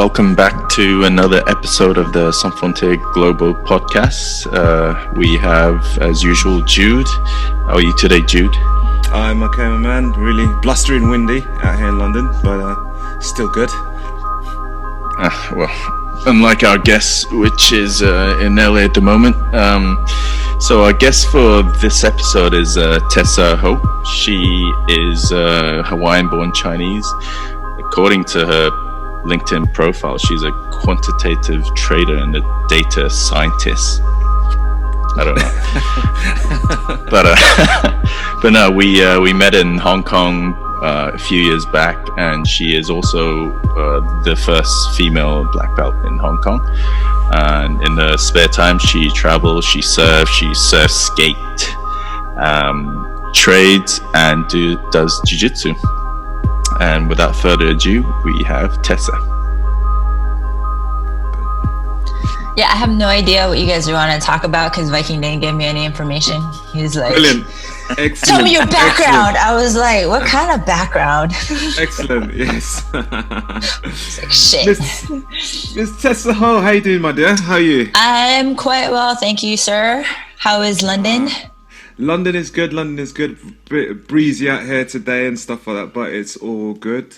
welcome back to another episode of the San Fransico Global Podcast. We have, as usual, Jude. How are you today, Jude? I'm okay, my man. Really blustery and windy out here in London, but still good. Well, unlike our guest, which is in LA at the moment. So our guest for this episode is Tesa Ho. She is Hawaiian-born Chinese. According to her LinkedIn profile, she's a quantitative trader and a data scientist. I don't know, but no, we met in Hong Kong a few years back, and she is also the first female black belt in Hong Kong. And in her spare time, she travels, she surfs, skate, trades, and does Jiujitsu. And without further ado, we have Tesa. Yeah, I have no idea what you guys want to talk about because Viking didn't give me any information. He was like, brilliant. Excellent. Tell me your background. Excellent. I was like, what kind of background? Excellent, yes. It's like, shit. Miss Tesa Ho, how you doing, my dear? How are you? I'm quite well, thank you, sir. How is London? London is good. Bit breezy out here today and stuff like that, but it's all good.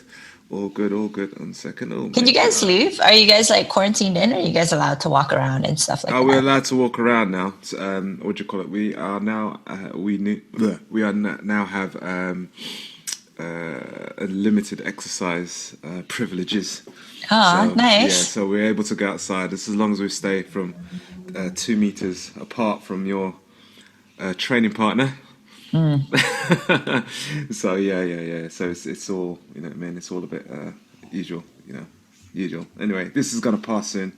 All good. 1 second. Can you guys leave? Are you guys like quarantined in, or are you guys allowed to walk around and stuff like that? We're allowed to walk around now. What do you call it? We are now. Now have limited exercise privileges. Oh, so, nice. Yeah, so we're able to go outside. This as long as we stay from 2 meters apart from your training partner. So yeah. So it's all, you know, man. It's all a bit usual. Anyway, this is gonna pass soon.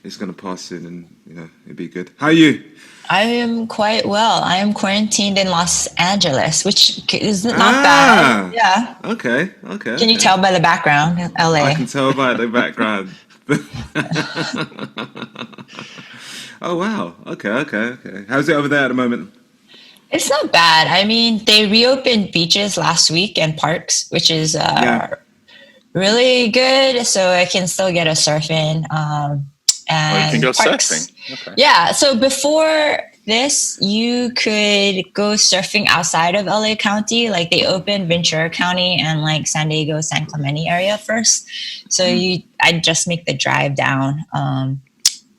It's gonna pass soon, and you know, it'll be good. How are you? I am quite well. I am quarantined in Los Angeles, which is not bad. Yeah. Okay. Can you tell by the background, LA? I can tell by the background. Oh wow. Okay. How's it over there at the moment? It's not bad. I mean, they reopened beaches last week and parks, which is really good. So I can still get a surf in. And you can go parks. surfing. Okay. Yeah. So before this, you could go surfing outside of LA County. Like they opened Ventura County and like San Diego, San Clemente area first. So I'd just make the drive down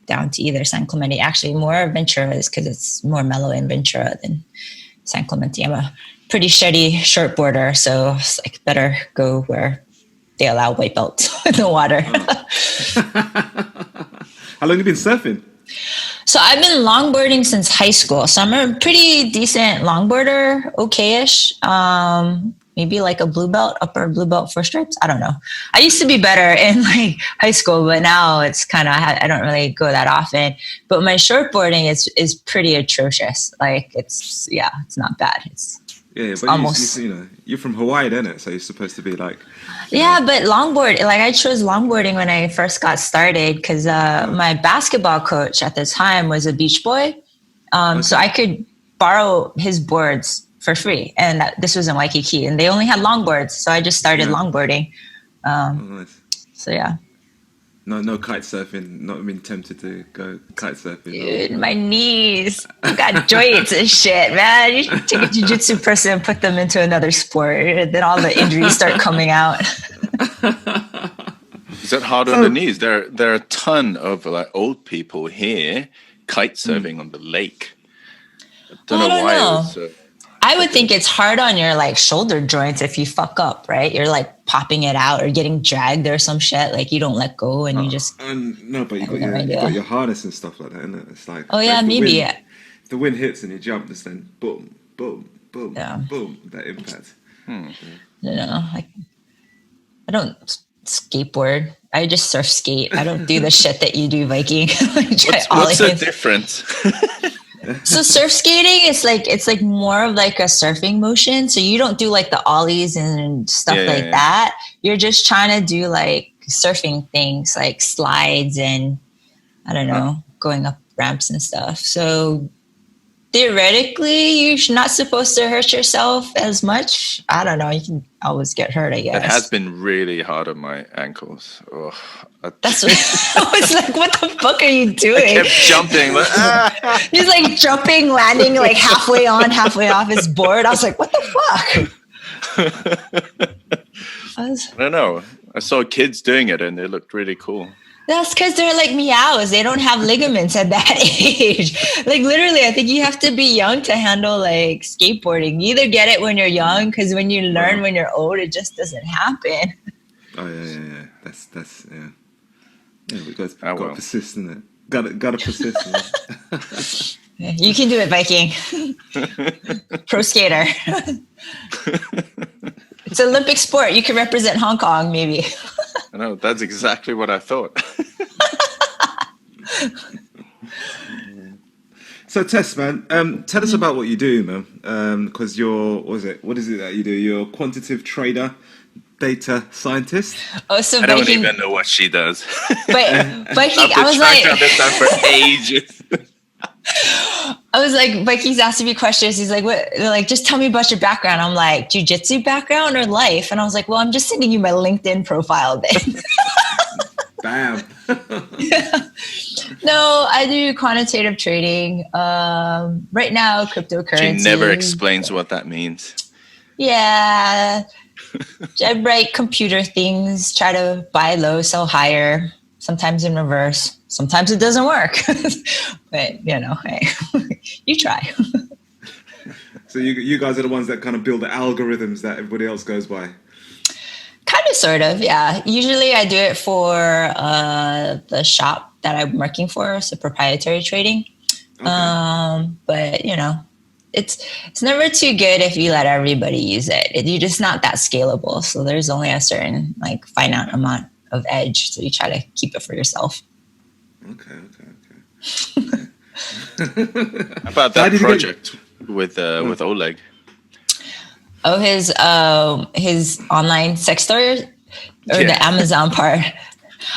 to either San Clemente. Actually, more Ventura is because it's more mellow in Ventura than San Clemente. I'm a pretty shitty short boarder, so it's like better go where they allow white belts in the water. How long have you been surfing? So I've been longboarding since high school. So I'm a pretty decent longboarder, okay-ish. Maybe like a blue belt, upper blue belt, 4 stripes. I don't know. I used to be better in like high school, but now it's kind of, I don't really go that often. But my shortboarding is pretty atrocious. Like it's not bad. It's but almost, you're from Hawaii, isn't it? So you're supposed to be like. Yeah, but longboard, like I chose longboarding when I first got started because my basketball coach at the time was a beach boy. So I could borrow his boards for free, and this was in Waikiki, and they only had longboards, so I just started longboarding. Nice. So yeah. No kite surfing. Not been tempted to go kite surfing. Dude, my knees. I got joints and shit, man. You should take a jiu-jitsu person and put them into another sport, and then all the injuries start coming out. Is that hard on the knees? There are a ton of like old people here kite surfing on the lake. I don't know why. I would think it's hard on your like shoulder joints if you fuck up, right? You're like popping it out or getting dragged or some shit. Like you don't let go and you just. No, but you got your harness and stuff like that, isn't it? It's like. Oh yeah, maybe. If the wind hits and you jump, just then boom, boom, boom, boom. That impact. Like I don't skateboard. I just surf skate. I don't do the shit that you do, Viking. What's the difference? So surf skating is it's like more of like a surfing motion. So you don't do like the ollies and stuff that. You're just trying to do like surfing things like slides and I don't know, going up ramps and stuff. So theoretically, you're not supposed to hurt yourself as much. I don't know. You can always get hurt, I guess. It has been really hard on my ankles. Oh, That's what I was like, what the fuck are you doing? I kept jumping. Like, He's like jumping, landing like halfway on, halfway off his board. I was like, what the fuck? I don't know. I saw kids doing it and they looked really cool. That's because they're like meows. They don't have ligaments at that age. Like literally, I think you have to be young to handle like skateboarding. You either get it when you're young, because when you learn when you're old, it just doesn't happen. Oh yeah. That's yeah. Yeah, we got to persist in it. Got to persist in it. You can do it, Viking. Pro skater. It's an Olympic sport. You can represent Hong Kong, maybe. I know, that's exactly what I thought. So, Tess, man, tell us about what you do, man. Because what is it that you do? You're a quantitative trader, data scientist. Oh, so I don't even know what she does. But Viking, I was like, to understand for ages. I was like, Viking's asking me questions. He's like, what? They're like, just tell me about your background. I'm like, jiu-jitsu background or life? And I was like, well, I'm just sending you my LinkedIn profile then. Bam. No, I do quantitative trading. Right now, cryptocurrency. She never explains what that means. Yeah. I write computer things, try to buy low, sell higher, sometimes in reverse. Sometimes it doesn't work. But, hey, you try. So you guys are the ones that kind of build the algorithms that everybody else goes by? Kind of, sort of, yeah. Usually I do it for the shop that I'm working for, so proprietary trading. Okay. But, it's never too good if you let everybody use it. You're just not that scalable. So there's only a certain finite amount of edge. So you try to keep it for yourself. Okay. How about that project with Oleg? Oh, his online sex store or the Amazon part?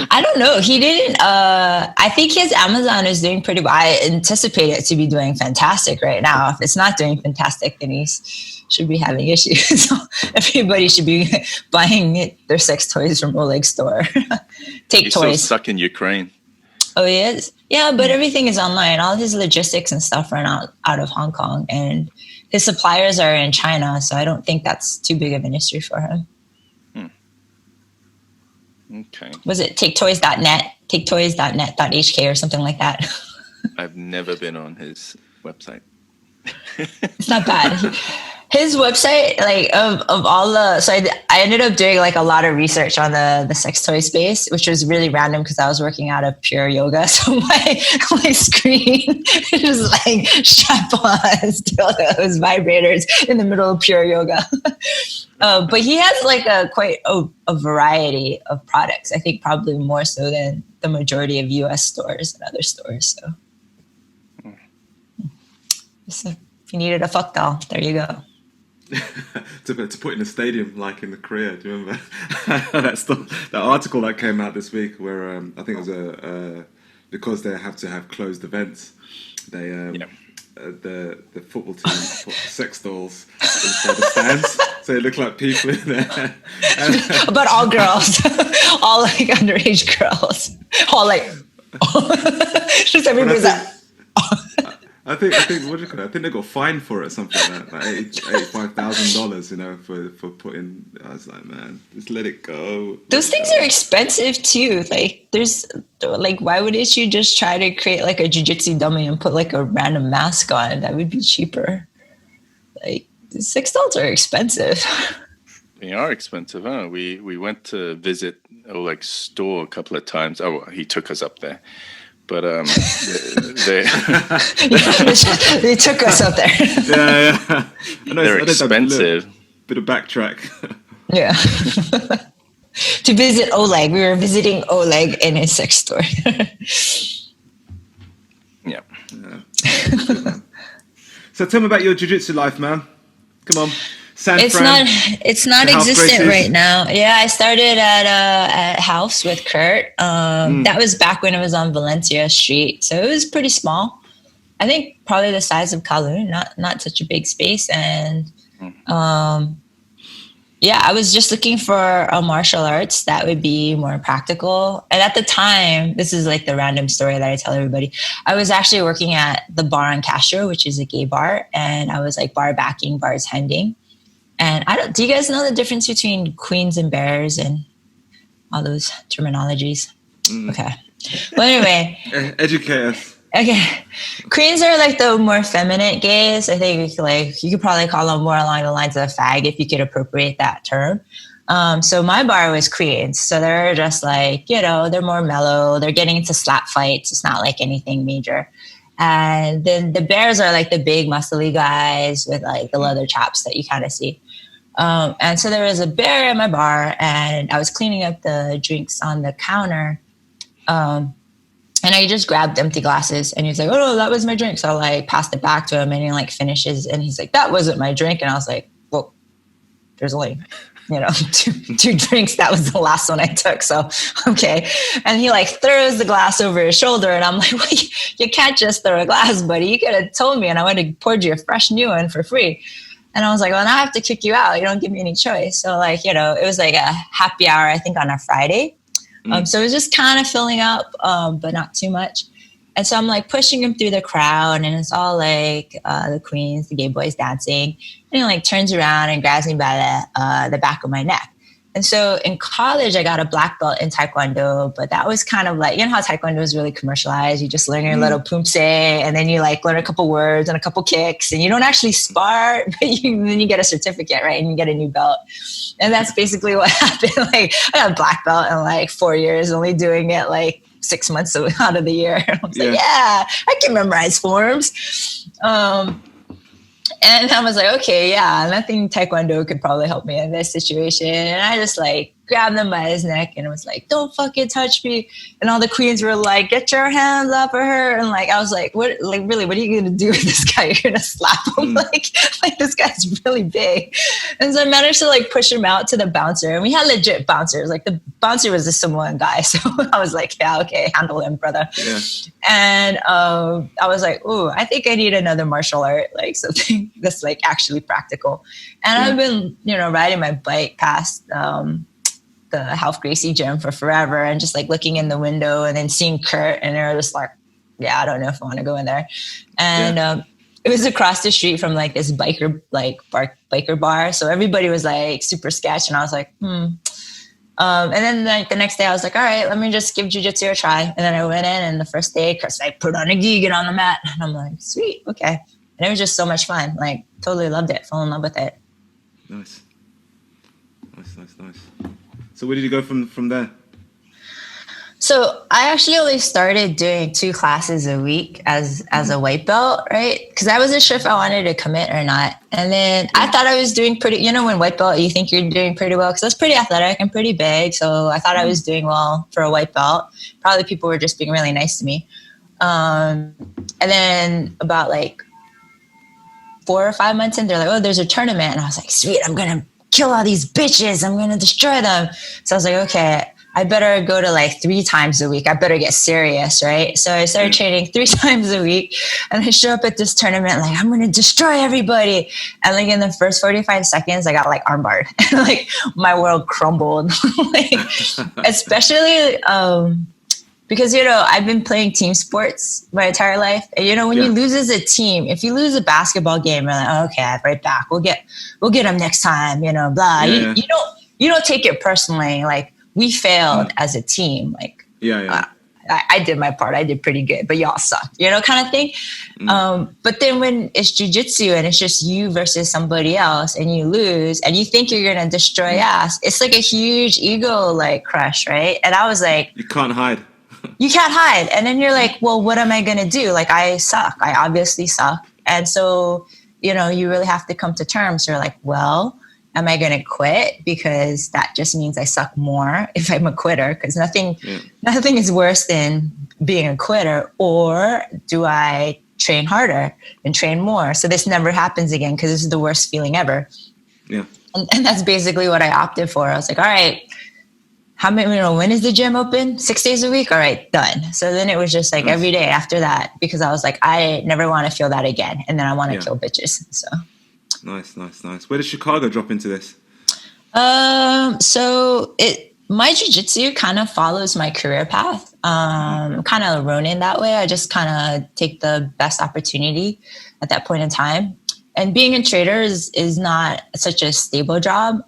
I don't know. He didn't. I think his Amazon is doing pretty well. I anticipate it to be doing fantastic right now. If it's not doing fantastic, then he should be having issues. So everybody should be buying their sex toys from Oleg's store. He's toys. So stuck in Ukraine. Oh, he is? Yeah, but everything is online. All his logistics and stuff run out of Hong Kong. And his suppliers are in China, so I don't think that's too big of an issue for him. Okay. Was it taketoys.net, taketoys.net.hk or something like that? I've never been on his website. It's not bad. His website, of all the, so I ended up doing a lot of research on the sex toy space, which was really random because I was working out of pure yoga. So my screen was strap-ons, dildos, vibrators in the middle of pure yoga. But he has quite a variety of products. I think probably more so than the majority of US stores and other stores. So if you needed a fuck doll, there you go. to put in a stadium like in the Korea. Do you remember that article that came out this week where I think it was because they have to have closed events, they the football team put sex dolls inside the stands so they look like people in there. But all girls, all underage girls, all just everybody's like. I think what do you call it? I think they got fined for it, something like that, $85,000, for putting. I was like, man, just let it go. Those things are expensive too. There's why wouldn't you just try to create a jiu-jitsu dummy and put a random mask on? That would be cheaper. Sex dolls are expensive. They are expensive, huh? We went to visit Oleg's store a couple of times. Oh, he took us up there. But they took us up there. Yeah. They're expensive. Bit of backtrack. Yeah. To visit Oleg, we were visiting Oleg in his sex store. Yeah. So tell me about your jiu-jitsu life, man. Come on. It's not existent right now. Yeah, I started at House with Kurt. That was back when it was on Valencia Street, so it was pretty small. I think probably the size of Kowloon, not such a big space. And yeah, I was just looking for a martial arts that would be more practical. And at the time, this is like the random story that I tell everybody. I was actually working at the bar on Castro, which is a gay bar. And I was like bar backing, bartending. And do you guys know the difference between queens and bears and all those terminologies? Okay. Well, anyway. Educate us. Okay. Queens are like the more feminine gays. I think like you could probably call them more along the lines of a fag if you could appropriate that term. So my bar was queens. So they're just like, they're more mellow. They're getting into slap fights. It's not like anything major. And then the bears are like the big muscly guys with like the leather chaps that you kind of see. And so there was a bear at my bar and I was cleaning up the drinks on the counter. And I just grabbed empty glasses and he's like, oh, that was my drink. So I like passed it back to him and he like finishes and he's like, that wasn't my drink. And I was like, well, there's only, two drinks. That was the last one I took. So, okay. And he like throws the glass over his shoulder and I'm like, well, you can't just throw a glass, buddy. You could have told me and I would have poured you a fresh new one for free. And I was like, well, now I have to kick you out. You don't give me any choice. So like, it was like a happy hour, I think on a Friday. So it was just kind of filling up, but not too much. And so I'm like pushing him through the crowd and it's all like the queens, the gay boys dancing. And he like turns around and grabs me by the back of my neck. And so in college, I got a black belt in Taekwondo, but that was kind of like, how Taekwondo is really commercialized. You just learn your little pumse and then you like learn a couple words and a couple kicks and you don't actually spar, but then you get a certificate, right? And you get a new belt. And that's basically what happened. Like I got a black belt in like 4 years, only doing it like 6 months out of the year. I was like, yeah, I can memorize forms. And I was like, okay, yeah, nothing Taekwondo could probably help me in this situation. And I just like grabbed him by his neck and was like, don't fucking touch me. And all the queens were like, get your hands off of her. And like, I was like, what, like, really, what are you going to do with this guy? You're going to slap him? Like this guy's really big. And so I managed to like push him out to the bouncer. And we had legit bouncers. Like the bouncer was a Samoan guy. So I was like, yeah, okay, handle him, brother. Yeah. And I was like, ooh, I think I need another martial art, like something that's like actually practical. And I've been, riding my bike past the Ralph Gracies gym for forever and just like looking in the window and then seeing Kurt and they're just like, yeah, I don't know if I want to go in there. And it was across the street from like this biker bar. So everybody was like super sketch and I was like, And then like the next day I was like, all right, let me just give jiu-jitsu a try. And then I went in and the first day, Kurt's like, put on a gi, get on the mat. And I'm like, sweet, okay. And it was just so much fun. Like totally loved it, fell in love with it. Nice. So where did you go from there? So I actually only started doing 2 classes a week as a white belt, right? Because I wasn't sure if I wanted to commit or not. And then I thought I was doing pretty, when white belt, you think you're doing pretty well because I was pretty athletic and pretty big. So I thought I was doing well for a white belt. Probably people were just being really nice to me. And then about like 4 or 5 months in, they're like, oh, there's a tournament. And I was like, sweet, I'm going to kill all these bitches. I'm going to destroy them. So I was like, okay, I better go to like 3 times a week. I better get serious, right? So I started training 3 times a week and I show up at this tournament like, I'm going to destroy everybody. And like in the first 45 seconds, I got like armbarred. Like my world crumbled. Like, especially because, I've been playing team sports my entire life. And, when you lose as a team, if you lose a basketball game, you're like, oh, okay, right back. We'll get them next time, blah. Yeah. You don't take it personally. Like we failed as a team. Like, I did my part. I did pretty good, but y'all suck, kind of thing. But then when it's jiu-jitsu and it's just you versus somebody else and you lose and you think you're going to destroy ass, it's like a huge ego like crush, right? And I was like, you can't hide. You can't hide. And then you're like, well, what am I going to do? Like, I suck. I obviously suck. And so, you really have to come to terms. You're like, well, am I going to quit? Because that just means I suck more if I'm a quitter. Because nothing is worse than being a quitter. Or do I train harder and train more so this never happens again? Because this is the worst feeling ever. Yeah. And that's basically what I opted for. I was like, all right, how many, when is the gym open? 6 days a week? All right, done. So then it was just like every day after that, because I was like, I never want to feel that again. And then I want to kill bitches. So nice. Where did Chicago drop into this? So my jiu-jitsu kind of follows my career path. Kind of Ronin that way. I just kind of take the best opportunity at that point in time. And being a trader is not such a stable job.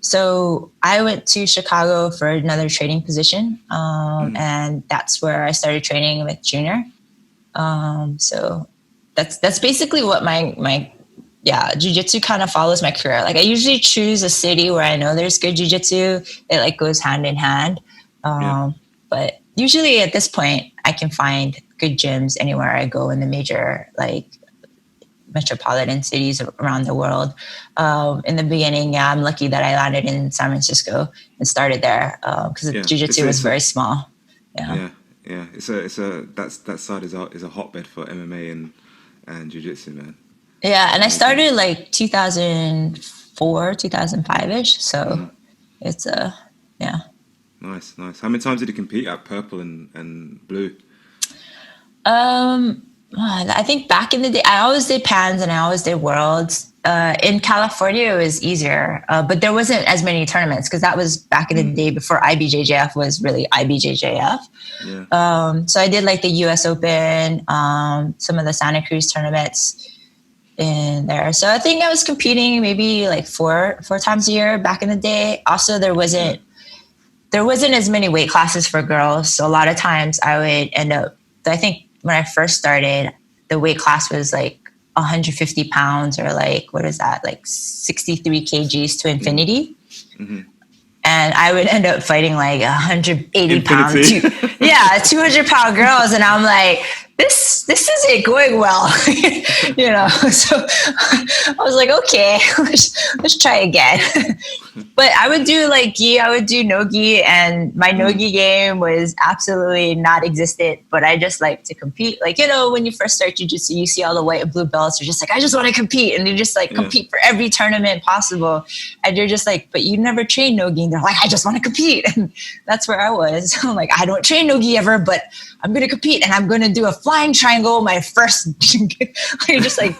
So I went to Chicago for another trading position. And that's where I started training with Junior. So that's basically what my jiu-jitsu kind of follows my career. Like I usually choose a city where I know there's good jiu-jitsu. It like goes hand in hand. But usually at this point I can find good gyms anywhere I go in the major like metropolitan cities around the world. In the beginning, I'm lucky that I landed in San Francisco and started there because jiu-jitsu was very small. Yeah. It's a that side is a hotbed for MMA and jiu-jitsu, man. Yeah, and I started like 2004, 2005-ish. So it's Nice. How many times did you compete at purple and blue? I think back in the day, I always did pans and I always did worlds. In California, it was easier, but there wasn't as many tournaments because that was back in the day before IBJJF was really IBJJF. So I did like the US Open, some of the Santa Cruz tournaments in there. So I think I was competing maybe like four times a year back in the day. Also, there wasn't as many weight classes for girls. So a lot of times I would end up, I think when I first started, the weight class was like 150 pounds or like, what is that? Like 63 kgs to infinity. And I would end up fighting like 180 pound, 200-pound girls. And I'm like, this isn't going well, So I was like, okay, let's try again. But I would do like gi, I would do no gi, and my no gi game was absolutely not existent. But I just like to compete. Like when you first start jiu-jitsu, you see all the white and blue belts. You're just like, I just want to compete, and you just like compete for every tournament possible. And you're just like, but you never train no gi. And they're like, I just want to compete, and that's where I was. I'm like, I don't train no gi ever, but I'm going to compete, and I'm going to do a flying triangle. My first, just like,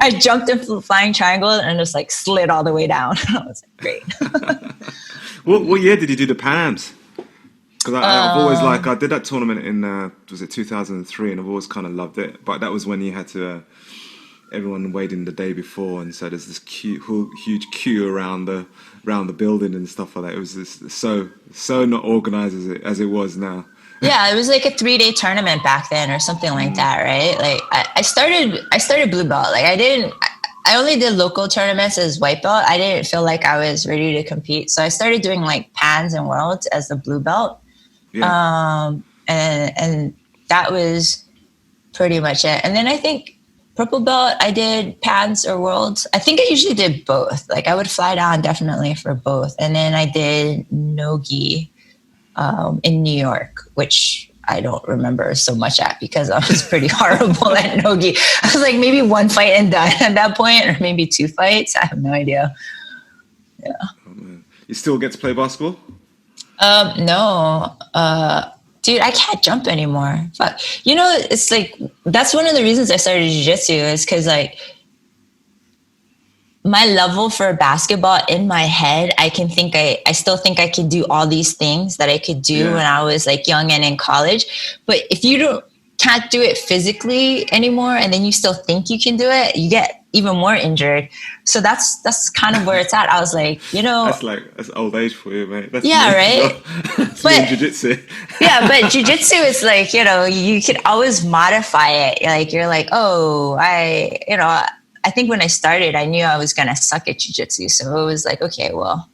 I jumped into the flying triangle and just like slid all the way down. I was like, great. What year did you do the Pan Ams? Because I've always I did that tournament in, was it 2003? And I've always kind of loved it. But that was when you had to, everyone weighed in the day before. And so there's this huge queue around the building and stuff like that. It was just so not organized as it was now. Yeah, it was like a 3-day tournament back then or something like that, right? Like I started blue belt. Like I only did local tournaments as white belt. I didn't feel like I was ready to compete. So I started doing like pans and worlds as the blue belt. And that was pretty much it. And then I think purple belt, I did pans or worlds. I think I usually did both. Like I would fly down definitely for both. And then I did no-gi in New York, which I don't remember so much at because I was pretty horrible at no-gi. I was like maybe one fight and done at that point, or maybe 2 fights. I have no idea. Yeah. Oh, man. You still get to play basketball? No. Dude, I can't jump anymore. Fuck. It's like, that's one of the reasons I started jiu-jitsu is because like my level for basketball in my head, I still think I can do all these things that I could do when I was like young and in college. But if you can't do it physically anymore, and then you still think you can do it, you get even more injured. So that's kind of where it's at. I was like, that's old age for you, mate. That's right. But jiu-jitsu. But jiu-jitsu is like, you can always modify it. Like you're like, I think when I started, I knew I was going to suck at jiu-jitsu. So it was like, okay, well,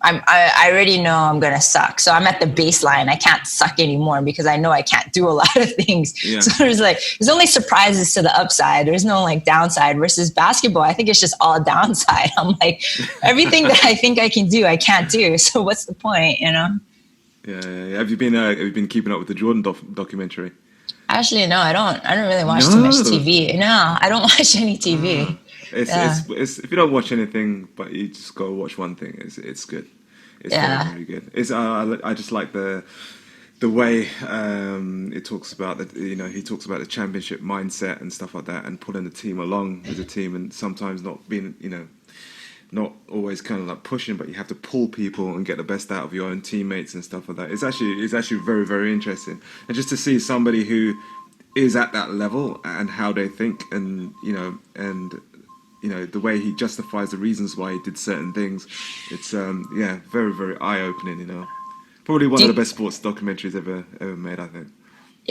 I already know I'm going to suck. So I'm at the baseline. I can't suck anymore because I know I can't do a lot of things. Yeah. So there's only surprises to the upside. There's no like downside versus basketball. I think it's just all downside. I'm like, everything that I think I can do, I can't do. So what's the point, Yeah. Have you been keeping up with the Jordan documentary? Actually, no, I don't really watch too much TV. No, I don't watch any TV. It's if you don't watch anything, but you just go watch one thing, it's good. It's very, very good. It's I just like the way it talks about that. He talks about the championship mindset and stuff like that, and pulling the team along as a team, and sometimes not being not always kind of like pushing, but you have to pull people and get the best out of your own teammates and stuff like that. It's actually very, very interesting, and just to see somebody who is at that level and how they think, and the way he justifies the reasons why he did certain things. It's very, very eye-opening. Probably one of the best sports documentaries ever made, I think.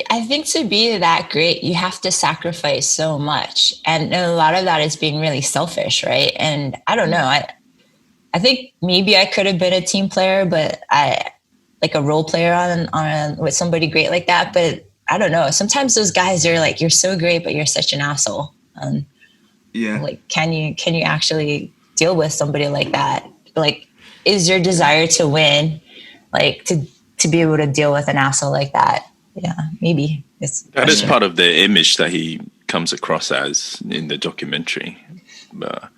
I think to be that great, you have to sacrifice so much. And a lot of that is being really selfish, right? And I don't know. I think maybe I could have been a team player, but like a role player on with somebody great like that. But I don't know. Sometimes those guys are like, you're so great, but you're such an asshole. Like, can you actually deal with somebody like that? Like, is your desire to win, like to be able to deal with an asshole like that? Yeah, maybe. That is part of the image that he comes across as in the documentary. But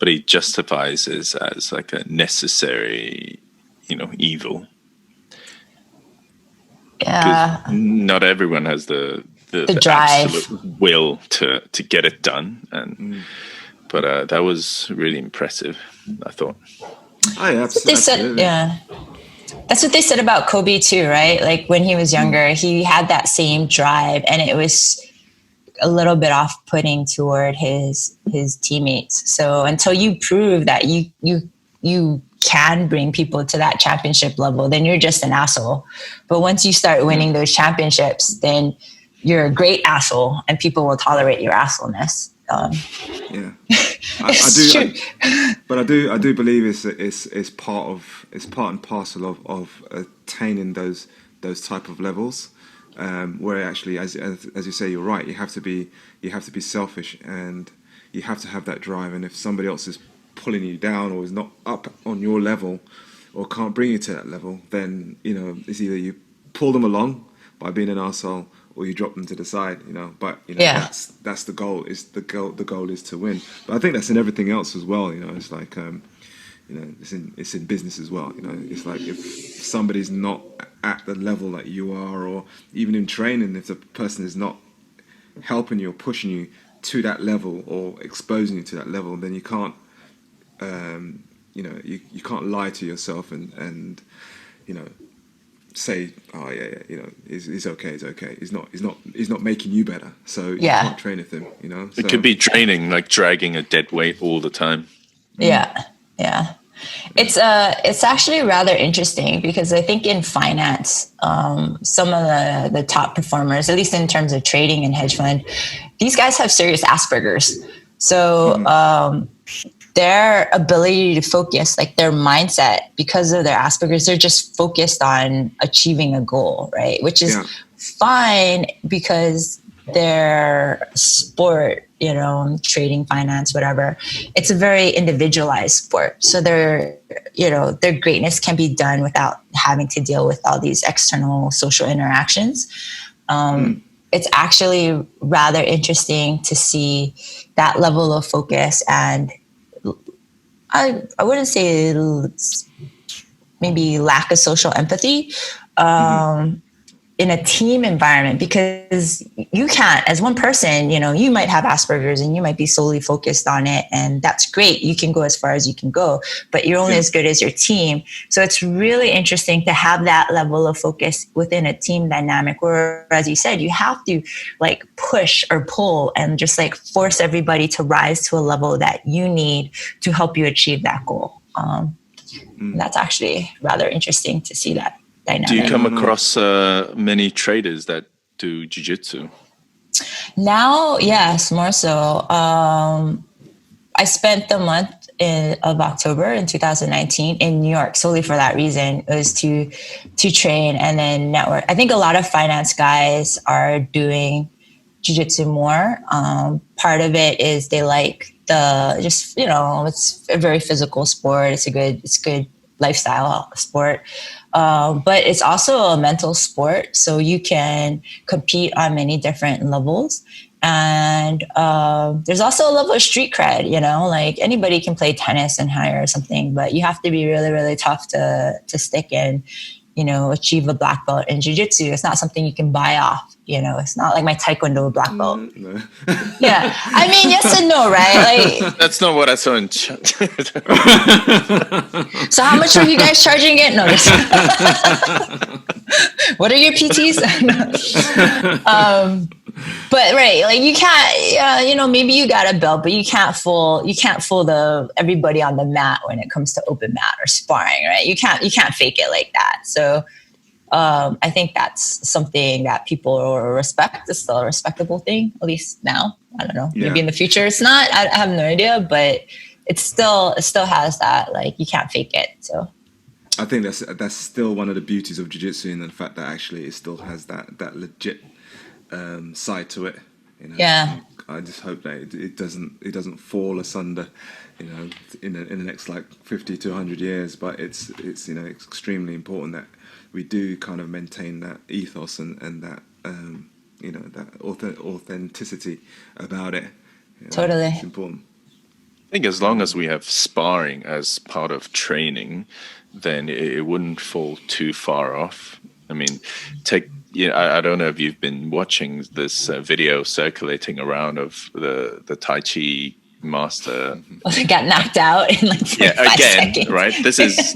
he justifies it as like a necessary, evil. Yeah. Not everyone has the drive, absolute will to get it done. But that was really impressive, I thought. Oh, yeah, absolutely. That's what they said about Kobe too, right? Like when he was younger, he had that same drive, and it was a little bit off-putting toward his teammates. So until you prove that you can bring people to that championship level, then you're just an asshole. But once you start winning those championships, then you're a great asshole, and people will tolerate your assholeness. I do believe it's part and parcel of attaining those type of levels, where actually, as you say, you're right. You have to be selfish, and you have to have that drive. And if somebody else is pulling you down or is not up on your level or can't bring you to that level, then it's either you pull them along by being an arsehole, or you drop them to the side, But that's the goal. The goal is to win. But I think that's in everything else as well. It's like it's in business as well. It's like if somebody's not at the level that you are, or even in training, if the person is not helping you or pushing you to that level or exposing you to that level, then you can't you can't lie to yourself and say, oh yeah, he's okay, he's not making you better, so you can't train with him. So, it could be training like dragging a dead weight all the time. It's actually rather interesting, because I think in finance, some of the top performers, at least in terms of trading and hedge fund, these guys have serious Asperger's. So their ability to focus, like their mindset, because of their Asperger's, they're just focused on achieving a goal, right? Which is fine, because their sport, trading, finance, whatever, it's a very individualized sport. So their greatness can be done without having to deal with all these external social interactions. It's actually rather interesting to see that level of focus, and I wouldn't say it's maybe lack of social empathy in a team environment, because you can't, as one person, you might have Asperger's and you might be solely focused on it, and that's great. You can go as far as you can go, but you're only as good as your team. So it's really interesting to have that level of focus within a team dynamic, where, as you said, you have to like push or pull and just like force everybody to rise to a level that you need to help you achieve that goal. That's actually rather interesting to see that dynamic. Do you come across many traders that do jiu-jitsu? Now, yes, more so. I spent the month of October in 2019 in New York solely for that reason. It was to train and then network. I think a lot of finance guys are doing jiu-jitsu more. Part of it is they like it's a very physical sport. It's good lifestyle sport. But it's also a mental sport, so you can compete on many different levels. And there's also a level of street cred, you know, like anybody can play tennis and higher or something, but you have to be really, really tough to stick in, you know, achieve a black belt in jiu-jitsu. It's not something you can buy off, you know, it's not like my taekwondo black belt. No. Yeah. I mean, yes and no, right? Like, That's not what I saw in so how much are you guys charging it? No, what are your PTs? But right, like you can't, you know, maybe you got a belt, but you can't fool everybody on the mat when it comes to open mat or sparring, right? You can't fake it like that. So I think that's something that people respect. It's still a respectable thing, at least now. I don't know. Yeah. Maybe in the future it's not. I have no idea, but it still has that, like, you can't fake it. So I think that's still one of the beauties of jiu-jitsu, and the fact that actually it still has that legit side to it. You know? Yeah. I just hope that it doesn't fall asunder, you know, in the next like 50 to 100 years. But it's you know, it's extremely important that we do kind of maintain that ethos and that you know, that authenticity about it. You know, totally. it's important. I think as long as we have sparring as part of training, then it wouldn't fall too far off. I mean, I don't know if you've been watching this video circulating around of the Tai Chi master. They got knocked out in like 5 again, seconds. right? This is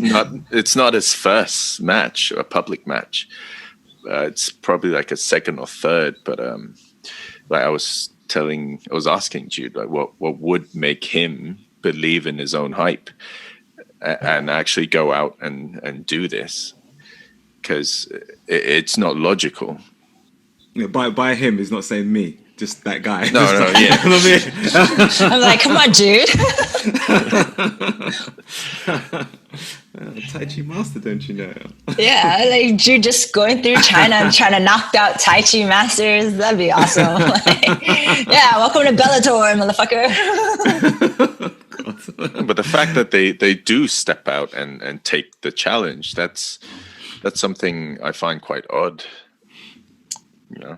it's not his first match, a public match. It's probably like a second or third, but like I was asking Jude, like what would make him believe in his own hype and actually go out and do this? Because it's not logical. Yeah, by him is not saying me, just that guy. No, yeah. I'm like, come on, dude. Tai Chi master, don't you know? Yeah, like Jude just going through China and trying to knock out Tai Chi masters. That'd be awesome. Like, yeah, welcome to Bellator, motherfucker. But the fact that they do step out and take the challenge, that's something I find quite odd. You know,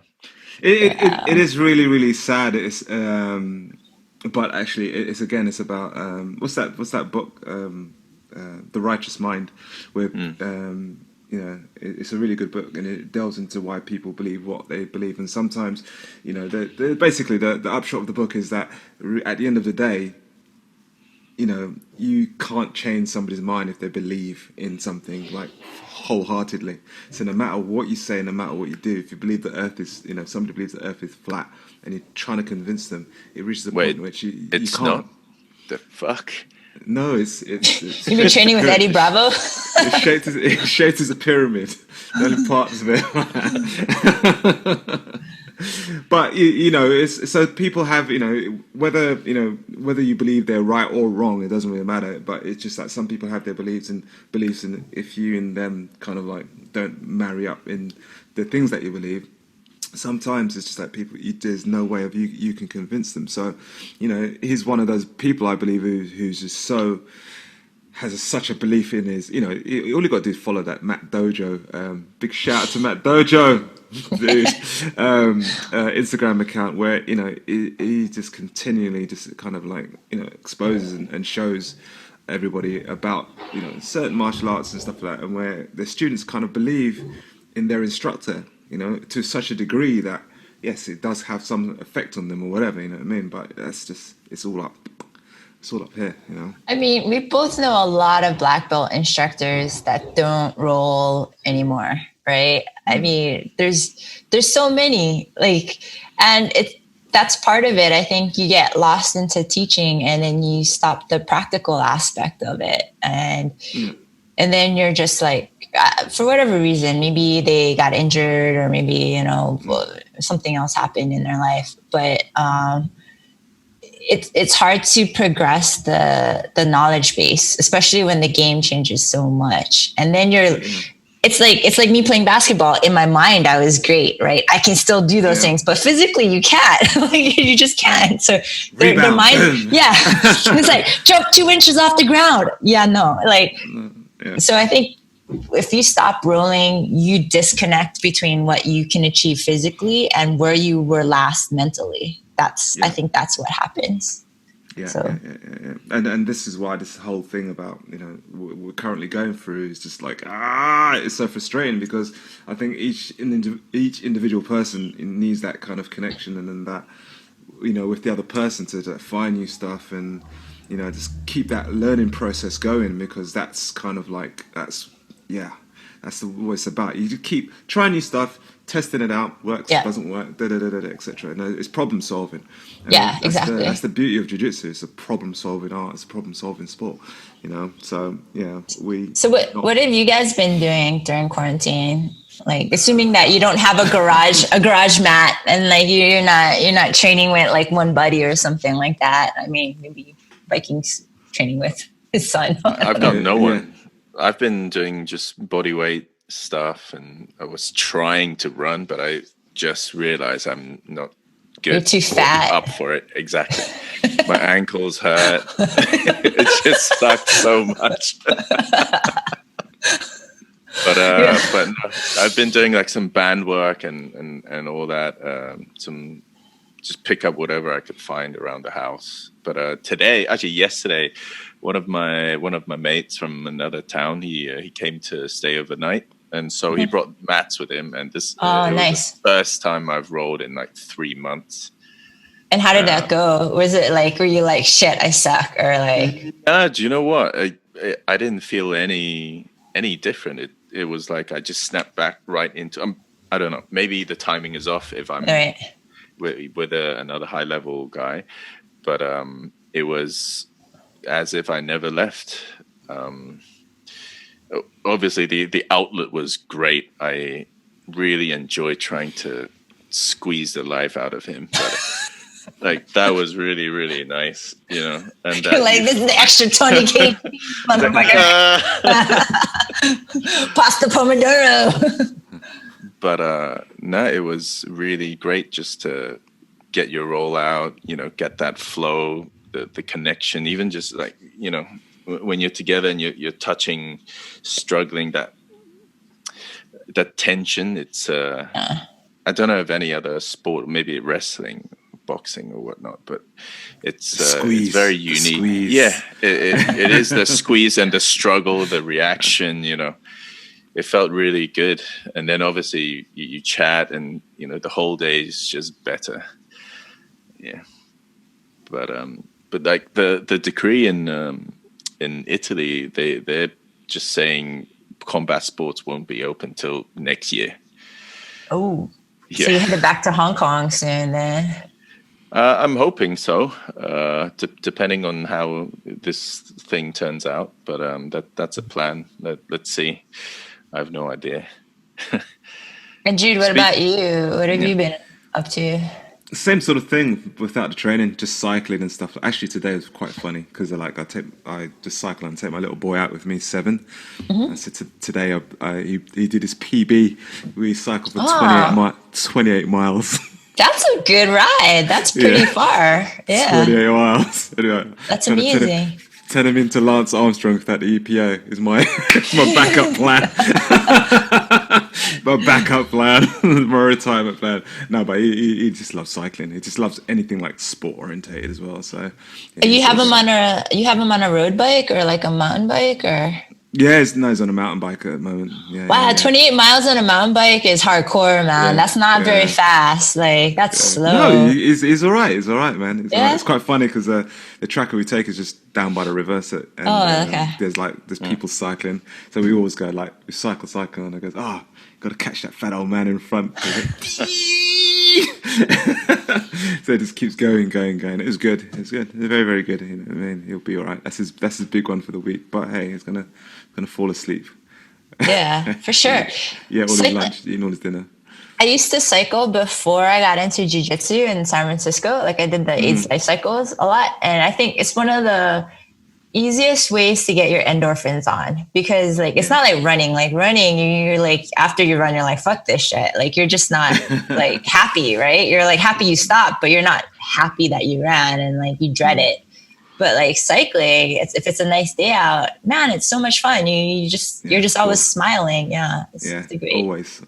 it is really, really sad. It's but actually it's about what's that book, The Righteous Mind, where you know, it's a really good book, and it delves into why people believe what they believe. And sometimes, you know, basically the upshot of the book is that at the end of the day, you know, you can't change somebody's mind if they believe in something like wholeheartedly. So no matter what you say, no matter what you do, if you believe the earth is, you know, if somebody believes the earth is flat and you're trying to convince them, it reaches a point in which you it's can't. not. The fuck? No, it's You've been training with Eddie Bravo? It's shaped as a pyramid. The only parts of it. But you know, it's so people have, you know, whether you believe they're right or wrong, it doesn't really matter. But it's just that some people have their beliefs, and if you and them kind of like don't marry up in the things that you believe, sometimes it's just like there's no way of you can convince them. So, you know, he's one of those people, I believe, who's just so has such a belief in his, you know, all you got to do is follow that Matt Dojo. Big shout out to Matt Dojo, dude. Instagram account where, you know, he just continually just kind of like, you know, exposes and shows everybody about, you know, certain martial arts and stuff like that, and where the students kind of believe in their instructor, you know, to such a degree that, yes, it does have some effect on them or whatever, you know what I mean? But that's just, it's all up here, you know. I mean, we both know a lot of black belt instructors that don't roll anymore, right? I mean, there's so many, like, and that's part of it. I think you get lost into teaching and then you stop the practical aspect of it, and then you're just like, for whatever reason, maybe they got injured or maybe, you know, something else happened in their life, but it's hard to progress the knowledge base, especially when the game changes so much. And then it's like me playing basketball. In my mind, I was great, right? I can still do those things, but physically you can't. Like, you just can't. So their mind, it's like jump 2 inches off the ground. Yeah, no, like, so I think if you stop rolling, you disconnect between what you can achieve physically and where you were last mentally. I think that's what happens. Yeah. And this is why this whole thing about, we're currently going through is just like, it's so frustrating, because I think each individual person needs that kind of connection, and then that, with the other person to find new stuff and, just keep that learning process going, because that's kind of like, that's what it's about. You just keep trying new stuff, testing it out, works, doesn't work, etc. And it's problem solving. And exactly. That's the beauty of jiu-jitsu. It's a problem solving art. It's a problem solving sport. So So what have you guys been doing during quarantine? Like, assuming that you don't have a garage mat, and like you're not training with like one buddy or something like that. I mean, maybe Vikings training with his son. I've got no one. I've been doing just body weight stuff, and I was trying to run, but I just realized I'm not good. You're too fat. Up for it. Exactly. My ankles hurt. It just sucked so much. But no, I've been doing like some band work and all that. Just pick up whatever I could find around the house. But yesterday, one of my mates from another town, he came to stay overnight, and so he brought mats with him. And this nice. was the first time I've rolled in like 3 months. And how did that go? Was it like, were you like, shit, I suck, or like? Do you know what? I didn't feel any different. It was like I just snapped back right into. I don't know. Maybe the timing is off if I'm right with another high level guy, but it was as if I never left. Obviously the outlet was great. I really enjoyed trying to squeeze the life out of him, but like that was really, really nice, and you're like, this is the extra 20K motherfucker. Pasta pomodoro. But no, it was really great just to get your roll out, get that flow, the connection, even just like, when you're together and you're touching, struggling, that tension. It's I don't know of any other sport, maybe wrestling, boxing or whatnot, but it's very unique. Yeah, it is the squeeze and the struggle, the reaction, It felt really good. And then obviously you chat, and the whole day is just better. Yeah. But like the decree in Italy, they're just saying combat sports won't be open till next year. Oh. Yeah. So you headed back to Hong Kong soon then? I'm hoping so, depending on how this thing turns out. But that's a plan. Let's see. I have no idea. And Jude, what about you? What have you been up to? Same sort of thing without the training, just cycling and stuff. Actually, today was quite funny because I just cycle and take my little boy out with me, 7. Mm-hmm. So today he did his PB. We cycled for 28 miles. That's a good ride. That's pretty far. Yeah. 28 miles. Anyway, that's amazing. Turn him into Lance Armstrong without the EPO is my backup plan. My backup plan, my retirement plan. No, but he just loves cycling. He just loves anything like sport orientated as well. So you have him on a road bike or like a mountain bike or? Yeah, he's on a mountain bike at the moment. Yeah, wow, 28 miles on a mountain bike is hardcore, man. That's not very fast. Like, that's slow. No, he's all right. He's all right, man. All right. It's quite funny because the tracker we take is just down by the river. So, and, there's people cycling. So we always go like, we cycle, and I goes, got to catch that fat old man in front. So it just keeps going. It was good. It's very, very good. I mean, he'll be all right. That's his big one for the week. But hey, he's gonna fall asleep. Yeah, for sure. Yeah, all his lunch, eating all his dinner. I used to cycle before I got into jiu-jitsu in San Francisco. Like I did the 8 life cycles a lot, and I think it's one of the easiest ways to get your endorphins on, because like it's not like running. Like running, you're like, after you run, you're like, fuck this shit. Like you're just not like happy, right? You're like happy you stopped, but you're not happy that you ran, and like you dread it. But like cycling, if it's a nice day out, man, it's so much fun. You're just always smiling. Yeah, it's great. Always.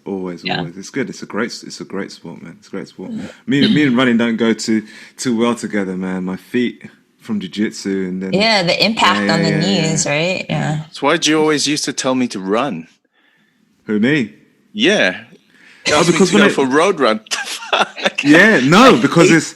It's good. It's a great sport, man. It's a great sport. Me and running don't go too well together, man. My feet from jiu-jitsu, and then the impact on the knees, right? Yeah. So why did you always used to tell me to run? Who, me? Yeah. Because when for road run. Because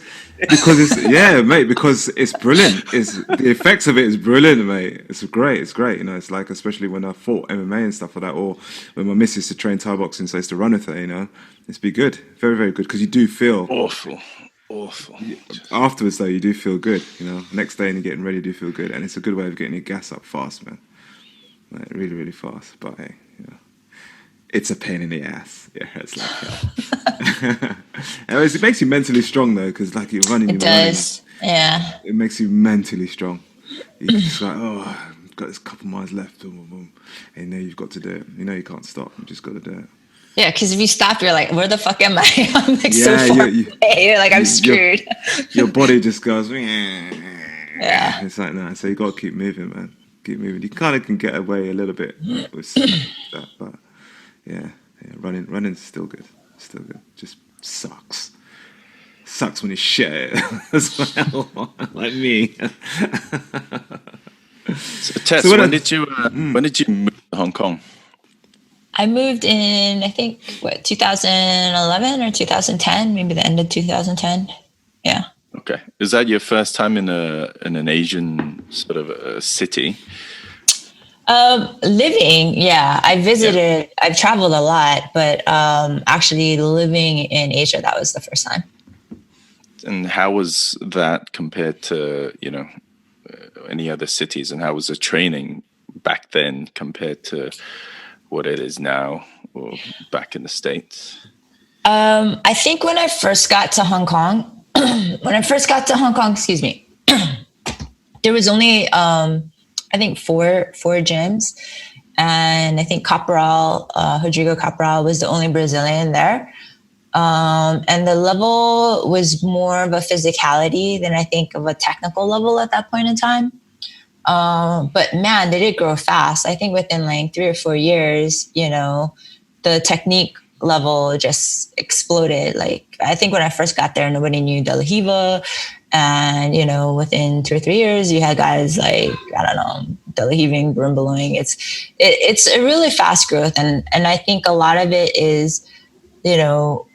it's brilliant. It's the effects of it is brilliant, mate. It's great. You know, it's like, especially when I fought MMA and stuff like that, or when my missus used to train Thai boxing, so I used to run with her. You know, it's be good, very, very good, because you do feel awful. Afterwards, though, you do feel good. You know, next day and you're getting ready, you do feel good, and it's a good way of getting your gas up fast, man. Like, really, really fast. But hey, you know, it's a pain in the ass. Yeah, it's like it makes you mentally strong though, because like you're running. It does. Yeah. It makes you mentally strong. You're just like, I've got this couple miles left, and you know you've got to do it. You know you can't stop. You just got to do it. Yeah, because if you stop, you're like, where the fuck am I? I'm like so far away. You're like, I'm screwed. Your body just goes. Yeah. It's like no. So you got to keep moving, man. Keep moving. You kind of can get away a little bit with that, but yeah, running's still good. Still good. Just sucks when you shit it as well, like me. So Tess, when did you move to Hong Kong? I moved in, I think, 2011 or 2010, maybe the end of 2010. Yeah. Okay. Is that your first time in an Asian sort of a city? Living, yeah. I visited, I've traveled a lot, but actually living in Asia, that was the first time. And how was that compared to, you know, any other cities? And how was the training back then compared to what it is now or back in the States? I think when I first got to Hong Kong, excuse me, there was only, I think four gyms. And I think Rodrigo Capral was the only Brazilian there. And the level was more of a physicality than I think of a technical level at that point in time. But man, did it grow fast. I think within like 3 or 4 years, you know, the technique level just exploded. Like, I think when I first got there, nobody knew De La Riva. And, you know, within 2 or 3 years, you had guys like, I don't know, De La Riva, Brimbalooing. It's a really fast growth. And I think a lot of it is, you know,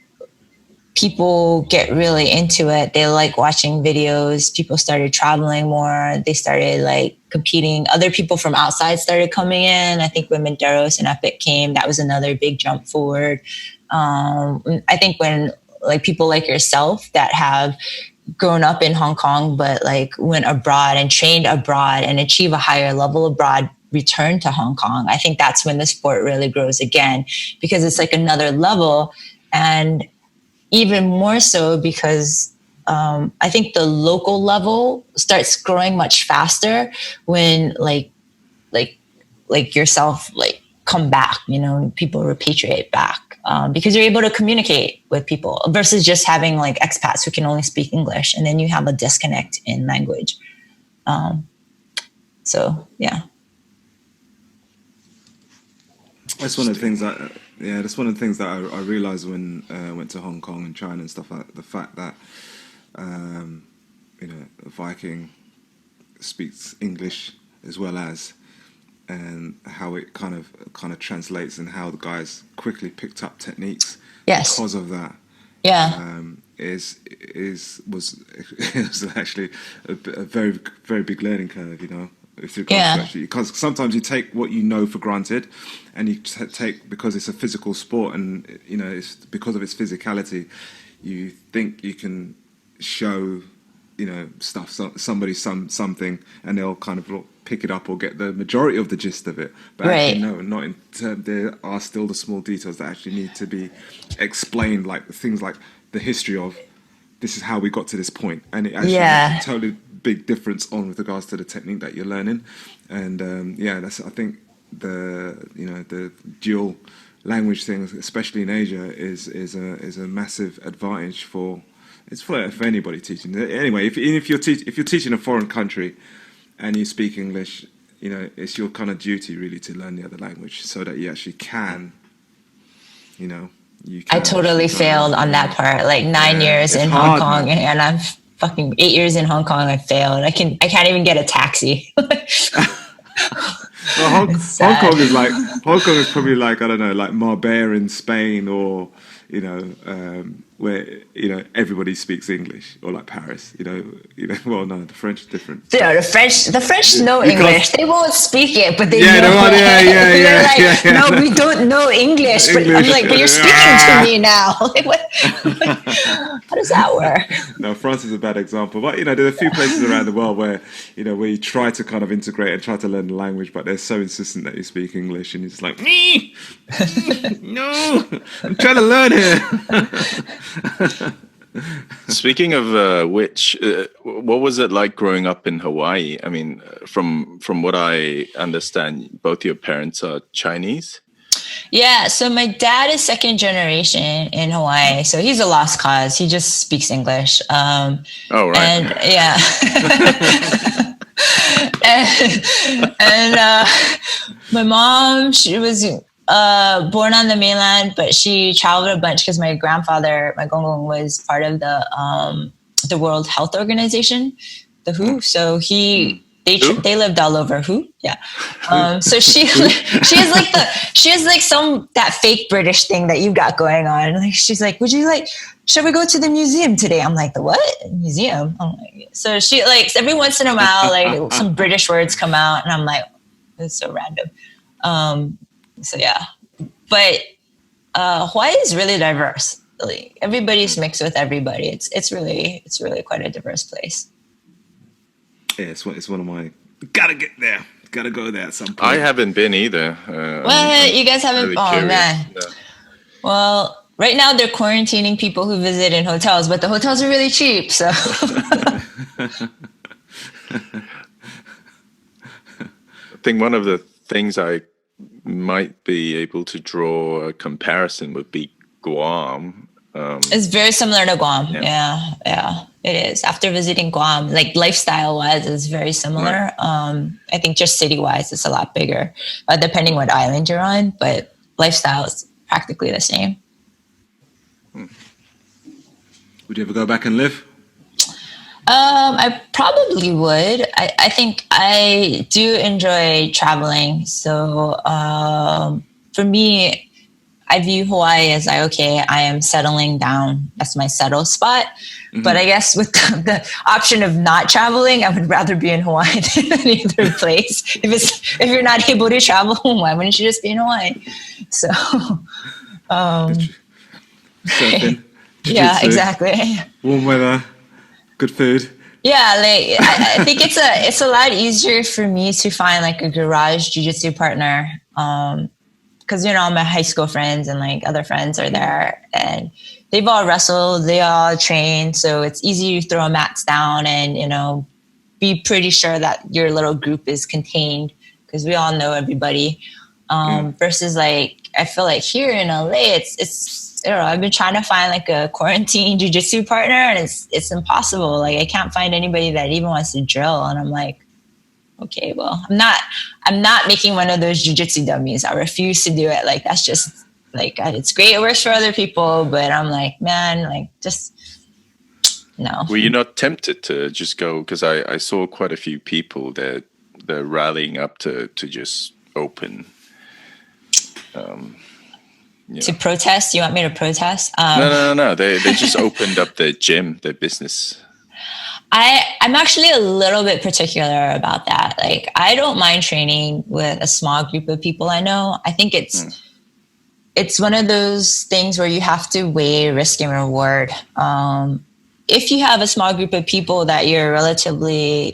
people get really into it. They like watching videos. People started traveling more. They started like competing. Other people from outside started coming in. I think when Medeiros and Epic came, that was another big jump forward. I think when like people like yourself that have grown up in Hong Kong, but like went abroad and trained abroad and achieve a higher level abroad, return to Hong Kong, I think that's when the sport really grows again, because it's like another level. And even more so because I think the local level starts growing much faster when like yourself like come back, you know, people repatriate back because you're able to communicate with people versus just having like expats who can only speak English, and then you have a disconnect in language. So yeah. That's one of the things that I realized when I went to Hong Kong and China and stuff like that. The fact that you know, Viking speaks English as well as, and how it kind of translates, and how the guys quickly picked up techniques because of that. Yeah, it was actually a very, very big learning curve, you know. Because sometimes you take what you know for granted, and you take, because it's a physical sport, and you know, it's because of its physicality, you think you can show, you know, somebody something, and they'll kind of pick it up or get the majority of the gist of it. But actually, no, not in terms. There are still the small details that actually need to be explained, like things like the history of this is how we got to this point, and it actually makes a totally big difference on with regards to the technique that you're learning. And that's, I think, the dual language thing, especially in Asia, is a massive advantage for It's for anybody teaching. Anyway, if you're teaching a foreign country and you speak English, it's your kind of duty really to learn the other language so that you actually can, I totally failed on that part. Like 9 years in Hong Kong, and I'm fucking 8 years in Hong Kong. I failed. I can't even get a taxi. Well, Hong Kong is probably like, I don't know, like Marbella in Spain, or where everybody speaks English, or like Paris. Well, no, the French is different. Yeah, the French know English. They won't speak it, but they know. They're like, no, we don't know English. But I'm like, but you're speaking to me now. Like, what? How does that work? No, France is a bad example, but there are a few places around the world where where you try to kind of integrate and try to learn the language, but they're so insistent that you speak English, and it's like, me, no, I'm trying to learn here. Speaking of which, what was it like growing up in Hawaii? I mean, from what I understand, both your parents are Chinese. Yeah, so my dad is second generation in Hawaii, so he's a lost cause. He just speaks English. Oh, right. And yeah. and my mom, she was born on the mainland, but she traveled a bunch because my grandfather, my gongong, was part of the World Health Organization, the WHO. So they lived all over. WHO, yeah. So she has like that fake British thing that you got going on. Like, she's like, should we go to the museum today? I'm like, the what? Museum? I'm like, so she, like, every once in a while, like, some British words come out, and I'm like, it's so random. So yeah, but Hawaii is really diverse. Like, everybody's mixed with everybody. It's really quite a diverse place. Yeah, it's one of my. Gotta get there. Gotta go there at some point. I haven't been either. What? You guys haven't? Really oh curious. Man. No. Well, right now they're quarantining people who visit in hotels, but the hotels are really cheap. So. I think one of the things I might be able to draw a comparison would be Guam. It's very similar to Guam. Yeah, it is. After visiting Guam, like, lifestyle wise, it's very similar. Right. I think just city wise, it's a lot bigger, depending what island you're on. But lifestyle is practically the same. Would you ever go back and live? I probably would. I think I do enjoy traveling. So for me, I view Hawaii as like, okay, I am settling down. That's my settle spot. Mm-hmm. But I guess with the option of not traveling, I would rather be in Hawaii than any other place. If you're not able to travel, why wouldn't you just be in Hawaii? So, surfing, yeah, exactly. Warm weather, good food. Yeah, like I think it's a lot easier for me to find like a garage jiu-jitsu partner. Because, my high school friends and like other friends are there, and they've all wrestled, they all trained. So it's easy to throw mats down and, be pretty sure that your little group is contained, because we all know everybody. Versus like, I feel like here in LA, it's I've been trying to find like a quarantine jiu-jitsu partner, and it's impossible. Like, I can't find anybody that even wants to drill. And I'm like, okay, well, I'm not making one of those jiu-jitsu dummies. I refuse to do it. Like, that's just like, it's great. It works for other people, but I'm like, man, like, just no. Were you not tempted to just go? Because I saw quite a few people that they're rallying up to just open. To protest? You want me to protest? No. They just opened up their gym, their business. I'm actually a little bit particular about that. Like, I don't mind training with a small group of people I know. I think it's one of those things where you have to weigh risk and reward. If you have a small group of people that you're relatively,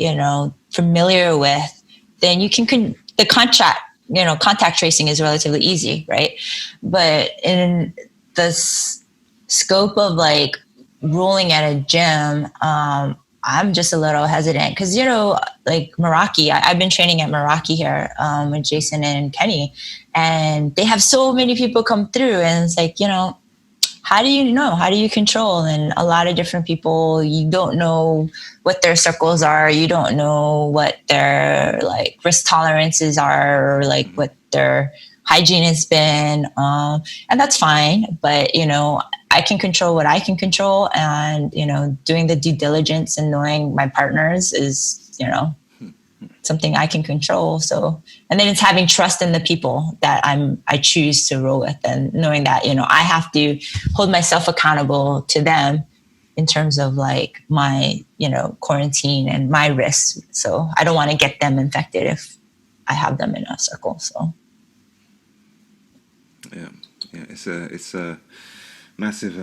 familiar with, then you can the contact tracing is relatively easy, right? But in the scope of like ruling at a gym, I'm just a little hesitant because, like Meraki, I've been training at Meraki here with Jason and Kenny, and they have so many people come through, and it's like, how do you know? How do you control? And a lot of different people, you don't know what their circles are. You don't know what their like risk tolerances are, or like what their hygiene has been. And that's fine. But, you know, I can control what I can control. And, you know, doing the due diligence and knowing my partners is, you know, something I can control. So, and then it's having trust in the people that I choose to roll with, and knowing that, you know, I have to hold myself accountable to them in terms of like my, you know, quarantine and my risks. So I don't want to get them infected if I have them in a circle. So. Yeah. It's a massive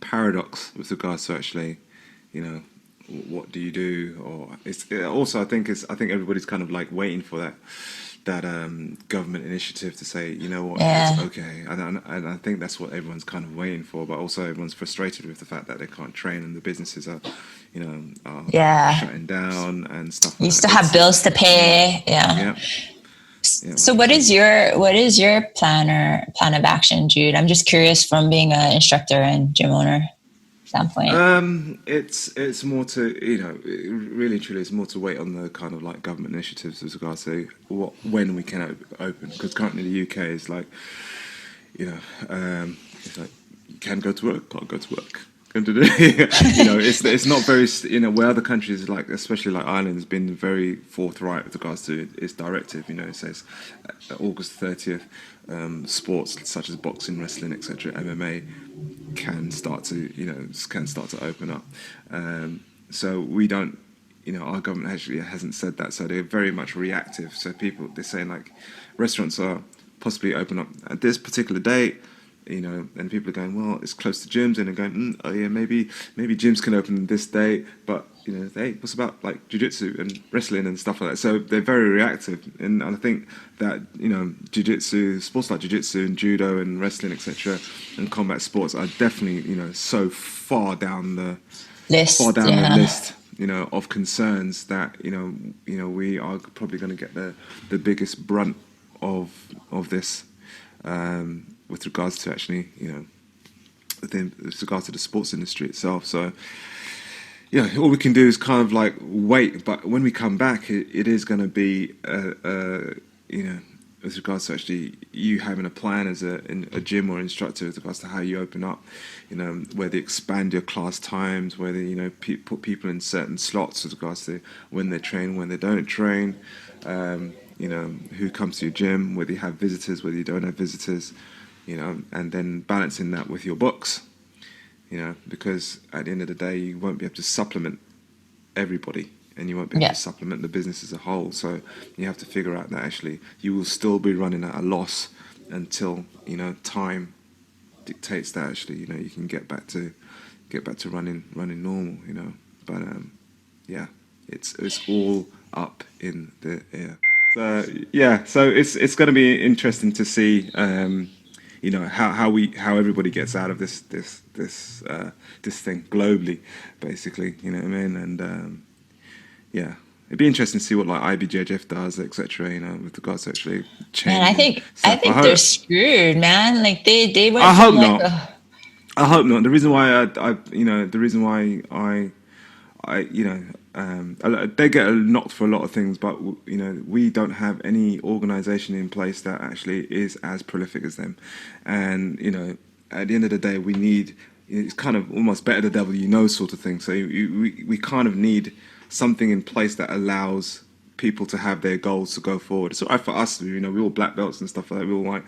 paradox with regards to actually, you know, what do you do? Or it's also I think everybody's kind of like waiting for that government initiative to say, you know what, it's okay. And I think that's what everyone's kind of waiting for. But also everyone's frustrated with the fact that they can't train and the businesses are, you know, shutting down and stuff. You still have bills to pay. Yeah. So what is your plan of action, Jude? I'm just curious from being an instructor and gym owner standpoint. It's more to, you know, really truly it's more to wait on the kind of like government initiatives with regards to when we can open, because currently the UK is like, you know, it's like you can go to work, can't go to work. You know, it's not very, you know, where other countries like, especially like Ireland, has been very forthright with regards to its directive. You know, it says August 30th, sports such as boxing, wrestling, etc., MMA can start to open up. So we don't, you know, our government actually hasn't said that, so they're very much reactive. So they're saying like restaurants are possibly open up at this particular date. You know, and people are going, well, it's close to gyms, and they're going, oh yeah, maybe gyms can open this day, but you know, hey, what's about like jiu-jitsu and wrestling and stuff like that? So they're very reactive, and I think that, you know, jiu-jitsu, sports like jiu-jitsu and judo and wrestling, etc., and combat sports are definitely, you know, so far down the list, you know, of concerns that you know we are probably going to get the biggest brunt of this. With regards to actually, you know, with regards to the sports industry itself. So, yeah, all we can do is kind of like wait. But when we come back, it is going to be, you know, with regards to actually you having a plan as a gym or instructor with regards to how you open up, you know, whether you expand your class times, whether, you know, put people in certain slots with regards to when they train, when they don't train, you know, who comes to your gym, whether you have visitors, whether you don't have visitors. You know, and then balancing that with your books, you know, because at the end of the day, you won't be able to supplement everybody, and you won't be able to supplement the business as a whole. So you have to figure out that actually you will still be running at a loss until, you know, time dictates that actually, you know, you can get back to running normal, you know. But yeah, it's all up in the air. So yeah, so it's going to be interesting to see. You know, how everybody gets out of this thing globally, basically. You know what I mean? And yeah, it'd be interesting to see what like IBJJF does, etc. You know, with regards to actually changing. Man, I think they're screwed, man. Like they went. I hope not. I hope not. The reason why I you know, they get knocked for a lot of things, but you know, we don't have any organisation in place that actually is as prolific as them. And you know, at the end of the day, we need, it's kind of almost better the devil you know sort of thing. So we kind of need something in place that allows people to have their goals to go forward. It's all right for us, you know, we're all black belts and stuff like that. We all like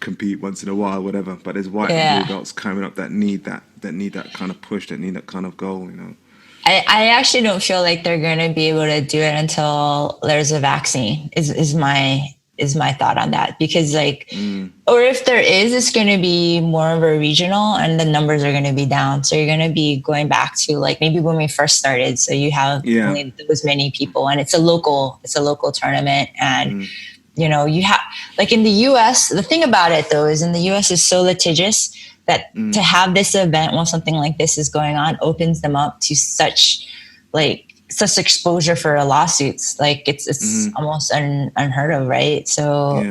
compete once in a while, whatever. But there's white and blue belts coming up that need that kind of push, that need that kind of goal, you know. I actually don't feel like they're going to be able to do it until there's a vaccine is my thought on that, because like, or if there is, it's going to be more of a regional and the numbers are going to be down. So you're going to be going back to like maybe when we first started. So you have only those many people, and it's a local tournament. And, you know, you have like in the US, the thing about it though, is in the US is so litigious that to have this event while something like this is going on opens them up to such exposure for lawsuits. Like it's almost unheard of, right? So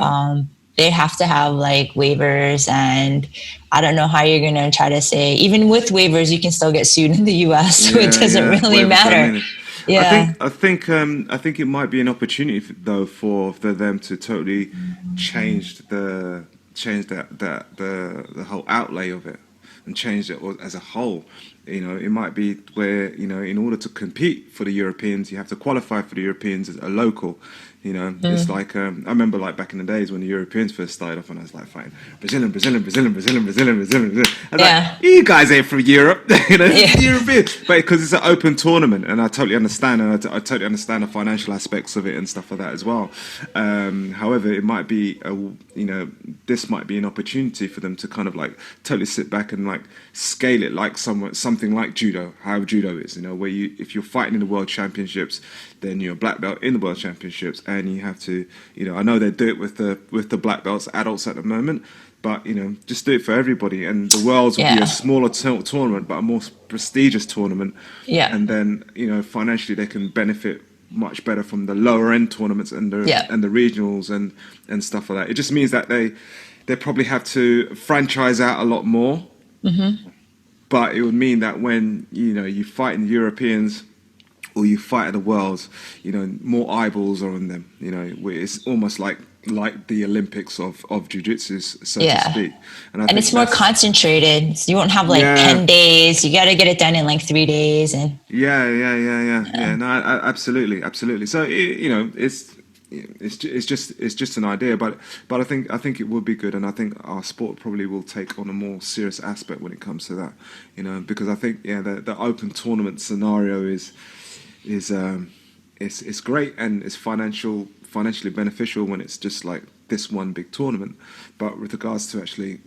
they have to have like waivers, and I don't know how you're going to try to say, even with waivers, you can still get sued in the US. So it doesn't really matter. Yeah. I think it might be an opportunity though for them to totally change the whole outlay of it and change it as a whole. You know, it might be where, you know, in order to compete for the Europeans, you have to qualify for the Europeans as a local. You know, it's like, I remember like back in the days when the Europeans first started off and I was like fighting Brazilian. I was like, you guys ain't from Europe, you know, European. But because it's an open tournament, and I totally understand, and I totally understand the financial aspects of it and stuff like that as well. However, it might be, you know, this might be an opportunity for them to kind of like totally sit back and like scale it like something like judo, how judo is, you know, where if you're fighting in the world championships, then you're a black belt in the world championships, and you have to, you know, I know they do it with the black belts adults at the moment, but you know, just do it for everybody, and the worlds will be a smaller tournament but a more prestigious tournament, and then, you know, financially they can benefit much better from the lower end tournaments and the regionals and stuff like that. It just means that they probably have to franchise out a lot more, but it would mean that when, you know, you fight in the Europeans or you fight at the Worlds, you know, more eyeballs are on them. You know, where it's almost like the Olympics of jiu-jitsu, so to speak. And it's more concentrated. So you won't have like 10 days. You got to get it done in like 3 days. And No, absolutely. So you know, it's just an idea, but I think it would be good, and I think our sport probably will take on a more serious aspect when it comes to that. You know, because I think the open tournament scenario is it's great, and it's financially beneficial when it's just like this one big tournament. But with regards to actually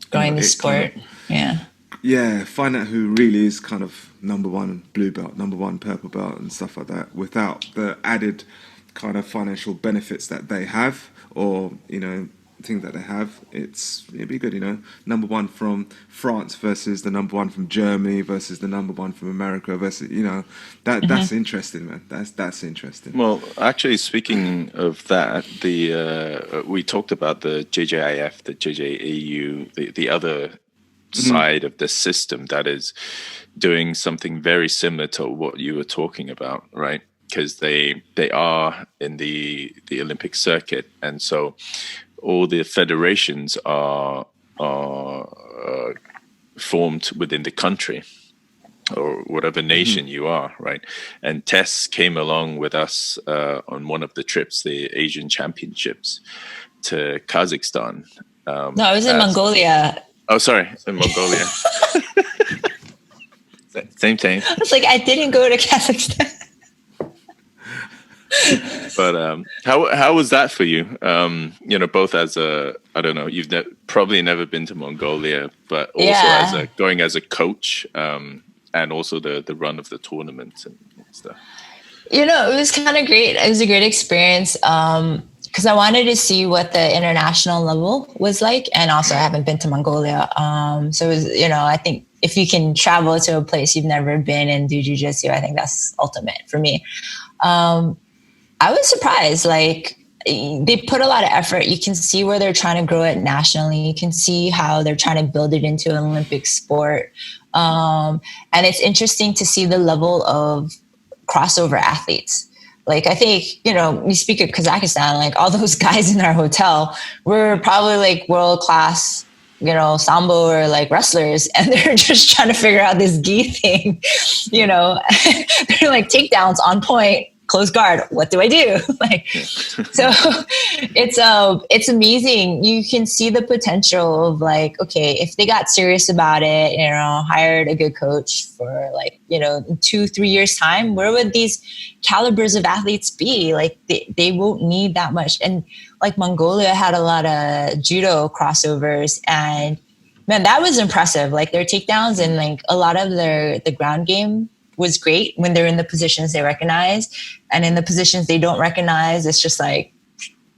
growing the sport, find out who really is kind of number one blue belt, number one purple belt, and stuff like that, without the added kind of financial benefits that they have, or, you know, things that they have. It'd be good, you know, number one from France versus the number one from Germany versus the number one from America versus, you know, that's interesting, man. That's interesting. Well, actually, speaking of that, we talked about the JJIF, the JJAU, the other side of the system that is doing something very similar to what you were talking about, right? Because they are in the Olympic circuit, and so all the federations are formed within the country or whatever nation you are, right? And Tess came along with us on one of the trips, the Asian Championships, to Kazakhstan. No, I was in Mongolia. Oh, sorry, in Mongolia. Same thing. I was like, I didn't go to Kazakhstan. But how was that for you? You know, both as I don't know, you've probably never been to Mongolia, but also going as a coach, and also the run of the tournament and stuff. You know, it was kind of great. It was a great experience because I wanted to see what the international level was like, and also I haven't been to Mongolia, so it was, you know, I think if you can travel to a place you've never been and do jiu-jitsu, I think that's ultimate for me. I was surprised, like they put a lot of effort. You can see where they're trying to grow it nationally. You can see how they're trying to build it into an Olympic sport. And it's interesting to see the level of crossover athletes. Like, I think, you know, we speak of Kazakhstan, like all those guys in our hotel were probably like world-class, you know, sambo or like wrestlers, and they're just trying to figure out this gi thing, you know. They're like takedowns on point, close guard, what do I do? Like, so it's amazing. You can see the potential of like, okay, if they got serious about it, you know, hired a good coach for like, you know, in 2-3 years time, where would these calibers of athletes be? Like they won't need that much. And like Mongolia had a lot of judo crossovers, and man, that was impressive. Like their takedowns and like a lot of the ground game was great when they're in the positions they recognize, and in the positions they don't recognize, it's just like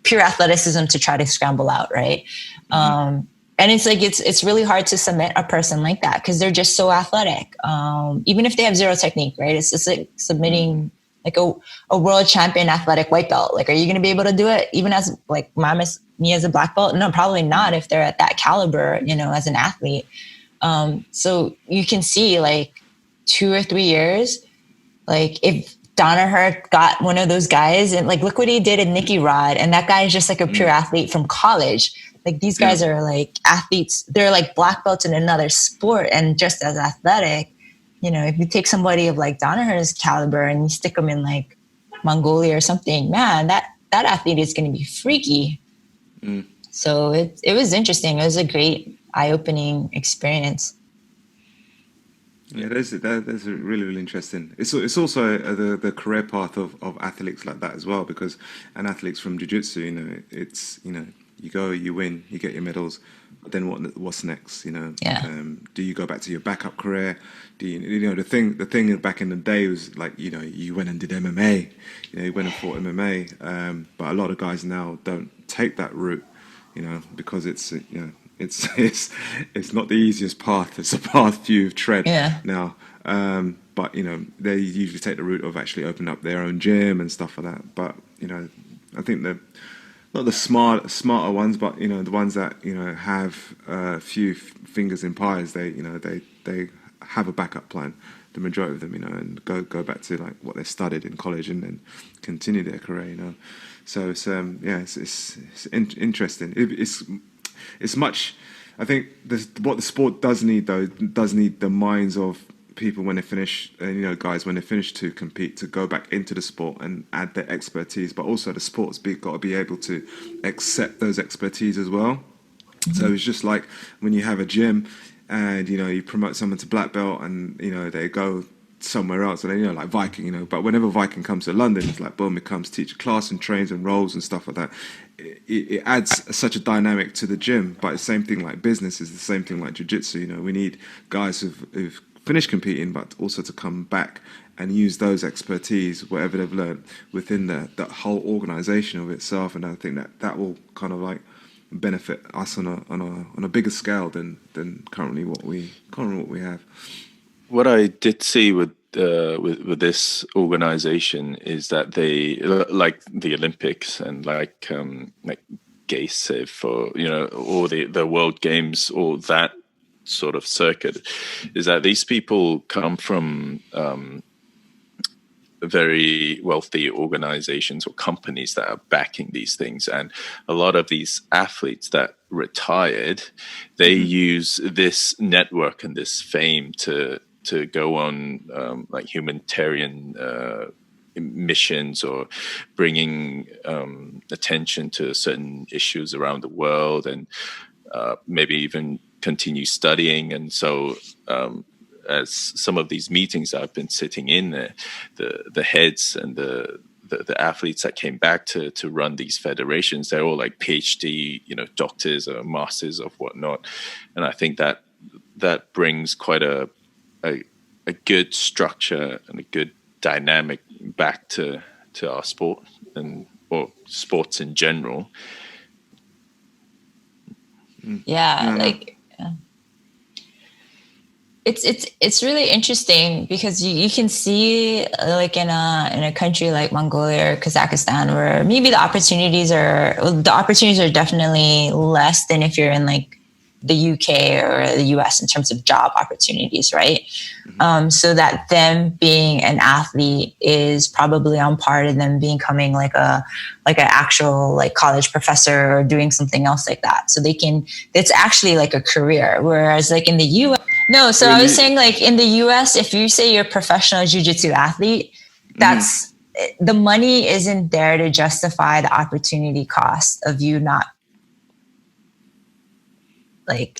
pure athleticism to try to scramble out, right? And it's like it's really hard to submit a person like that because they're just so athletic, even if they have zero technique, right? It's just like submitting like a world champion athletic white belt. Like, are you going to be able to do it even as like me as a black belt? No, probably not if they're at that caliber, as an athlete. So you can see like 2 or 3 years, like if Danaher got one of those guys, and like look what he did in Nicky Rod, and that guy is just like a pure athlete from college. Like these guys are like athletes. They're like black belts in another sport and just as athletic. If you take somebody of like Danaher's caliber and you stick them in like Mongolia or something, man, that athlete is going to be freaky. So it was interesting. It was a great eye-opening experience. Yeah, that's really, really interesting. It's also the career path of athletes like that as well, because athletes from Jiu-Jitsu, it's you go, you win, you get your medals, but then what's next? Do you go back to your backup career? Do you the thing back in the day was like you went and did MMA, you went and fought MMA, but a lot of guys now don't take that route, because it's it's not the easiest path. It's a path few tread now. But they usually take the route of actually opening up their own gym and stuff like that. But I think not the smarter ones, but the ones that have a few fingers in pies. They have a backup plan. The majority of them, and go back to like what they studied in college and then continue their career. So it's it's interesting. It's much. I think what the sport does need, though, does need the minds of people when they finish, guys when they finish to compete, to go back into the sport and add their expertise. But also the sport's got to be able to accept those expertise as well. So it's just like when you have a gym and you promote someone to black belt and they go somewhere else, and then like Viking, but whenever Viking comes to London, it's like boom, it comes teach a class and trains and roles and stuff like that. It adds such a dynamic to the gym. But the same thing like business is the same thing like jiu-jitsu. We need guys who've finished competing, but also to come back and use those expertise, whatever they've learned, within that whole organization of itself. And I think that will kind of like benefit us on a bigger scale than currently what we have. What I did see with this organization is that they, like the Olympics and like GACE for or the World Games or that sort of circuit, is that these people come from very wealthy organizations or companies that are backing these things, and a lot of these athletes that retired, they use this network and this fame to go on like humanitarian missions or bringing attention to certain issues around the world, and maybe even continue studying. And so as some of these meetings I've been sitting in, the heads and the athletes that came back to run these federations, they're all like PhD, doctors or masters of whatnot. And I think that brings quite a good structure and a good dynamic back to our sport or sports in general. It's really interesting because you can see like in a country like Mongolia or Kazakhstan, where maybe the opportunities are definitely less than if you're in like the UK or the US in terms of job opportunities, right? So that them being an athlete is probably on par to them becoming like an actual like college professor or doing something else like that. So it's actually like a career. Whereas like in the US, I was saying like in the US, if you say you're a professional jiu-jitsu athlete, that's the money isn't there to justify the opportunity cost of you not like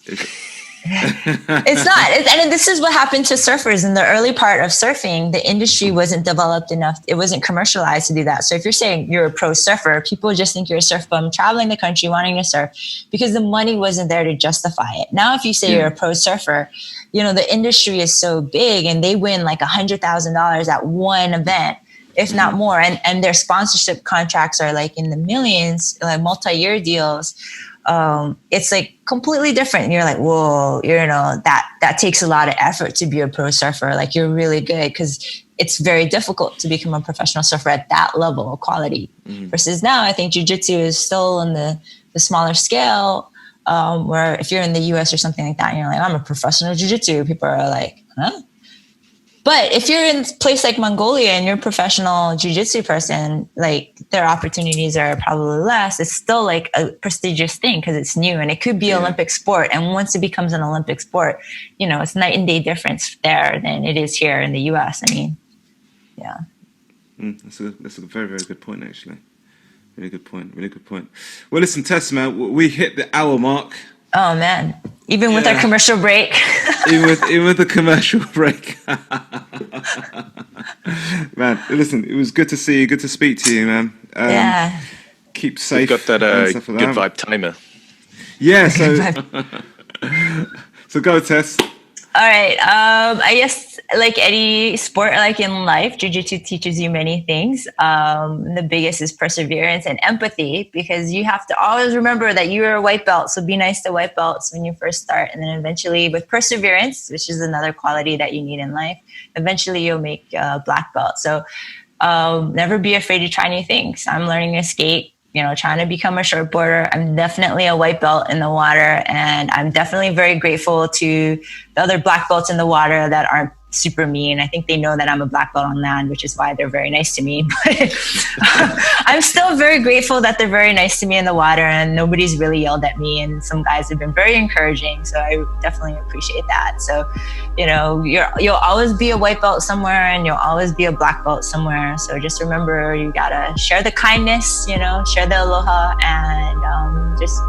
it's not. And this is what happened to surfers in the early part of surfing. The industry wasn't developed enough. It wasn't commercialized to do that. So if you're saying you're a pro surfer, people just think you're a surf bum traveling the country wanting to surf because the money wasn't there to justify it. Now, if you say you're a pro surfer, the industry is so big and they win like $100,000 at one event, if not more. And their sponsorship contracts are like in the millions, like multi-year deals. It's like completely different. And you're like, whoa, that takes a lot of effort to be a pro surfer. Like you're really good because it's very difficult to become a professional surfer at that level of quality. Versus now, I think jiu-jitsu is still in the smaller scale, where if you're in the US or something like that, and you're like, I'm a professional jiu-jitsu, people are like, huh? But if you're in a place like Mongolia and you're a professional jiu-jitsu person, like their opportunities are probably less. It's still like a prestigious thing because it's new and it could be Olympic sport. And once it becomes an Olympic sport, you know, it's night and day difference there than it is here in the US. I mean, yeah. That's a very, very good point, actually. Really good point. Really good point. Well, listen, Tess, man, we hit the hour mark. Oh man! Even with our commercial break. even with the commercial break. Man, listen, it was good to see you. Good to speak to you, man. Yeah. Keep safe. You've got that good vibe timer. Yeah. So go, Tess. All right. I guess like any sport, like in life, jiu-jitsu teaches you many things. The biggest is perseverance and empathy, because you have to always remember that you are a white belt. So be nice to white belts when you first start. And then eventually with perseverance, which is another quality that you need in life, eventually you'll make a black belt. So never be afraid to try new things. I'm learning to skate. You know, trying to become a shortboarder. I'm definitely a white belt in the water, and I'm definitely very grateful to the other black belts in the water that aren't super mean. I think they know that I'm a black belt on land, which is why they're very nice to me. But I'm still very grateful that they're very nice to me in the water, and nobody's really yelled at me. And some guys have been very encouraging, so I definitely appreciate that. So, you know, you'll always be a white belt somewhere, and you'll always be a black belt somewhere. So just remember, you gotta share the kindness, you know, share the aloha, and just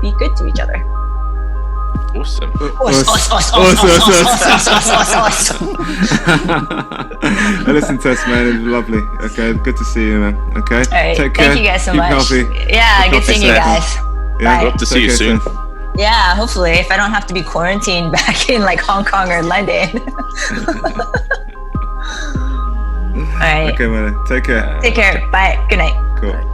be good to each other. Awesome. Listen, Tess, man, it was lovely. Okay, good to see you, man. Okay, all right. Take care. Thank you guys so Keep much. healthy. Yeah, good seeing you guys. Yeah, Bye. Hope to see you soon. Yeah, hopefully, if I don't have to be quarantined back in like Hong Kong or London. All right. Okay, man. Take care. Take care. Bye. Good night. Cool.